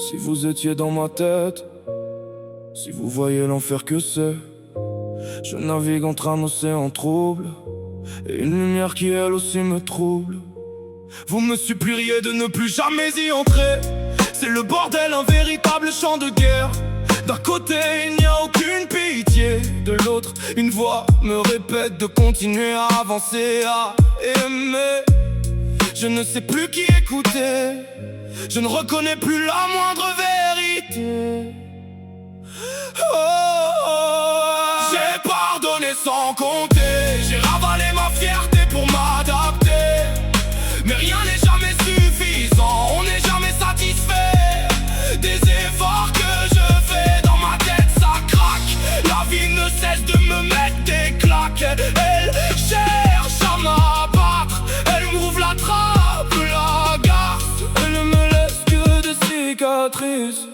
Si vous étiez dans ma tête, si vous voyez l'enfer que c'est, je navigue entre un océan trouble et une lumière qui elle aussi me trouble. Vous me supplieriez de ne plus jamais y entrer. C'est le bordel, un véritable champ de guerre. D'un côté il n'y a aucune pitié, de l'autre une voix me répète de continuer à avancer, à aimer. Je ne sais plus qui écouter, je ne reconnais plus la moindre vérité. Oh, oh, oh. J'ai pardonné sans compter, j'ai ravalé ma fierté pour m'adapter. Mais rien n'est jamais suffisant, on n'est jamais satisfait des efforts que je fais. Dans ma tête ça craque, la vie ne cesse de me mettre des claques. Elle cherche à m'abattre, elle m'ouvre la trappe, la garde. Elle ne me laisse que des cicatrices.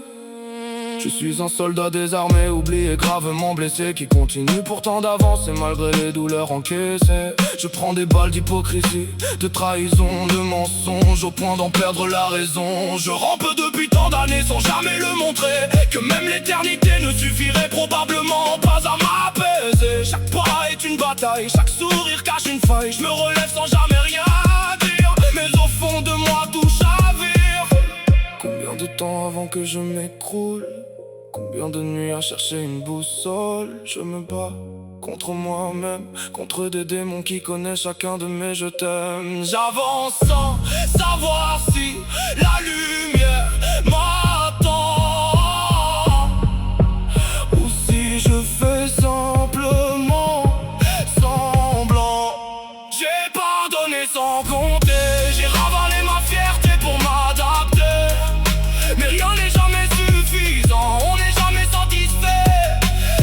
Je suis un soldat désarmé, oublié, gravement blessé, qui continue pourtant d'avancer malgré les douleurs encaissées. Je prends des balles d'hypocrisie, de trahison, de mensonges, au point d'en perdre la raison. Je rampe depuis tant d'années sans jamais le montrer, que même l'éternité ne suffirait probablement pas à m'apaiser. Chaque pas est une bataille, chaque sourire cache une faille. Je me relève sans jamais rien dire, mais au fond de moi tout chavire. Combien de temps avant que je m'écroule? Combien de nuits à chercher une boussole? Je me bats contre moi-même, contre des démons qui connaissent chacun de mes je t'aime. J'avance sans savoir si la lumière m'attend, ou si je fais simplement semblant. J'ai pardonné sans compter, j'ai ravalé ma fierté pour m'adapter. Mais rien n'est jamais suffisant, on n'est jamais satisfait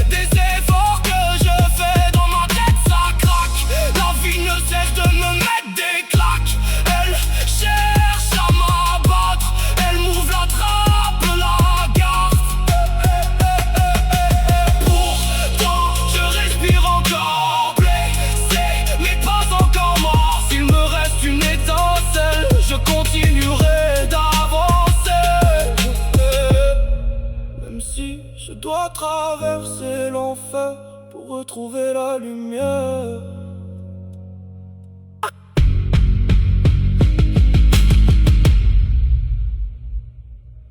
des efforts que je fais. Dans ma tête ça craque, la vie ne cesse de me mettre des claques. Elle cherche à m'abattre, elle m'ouvre la trappe, la garde. Pourtant je respire encore, blessé mais pas encore mort. S'il me reste une étincelle, je continuerai d'avancer. Même si je dois traverser l'enfer pour retrouver la lumière.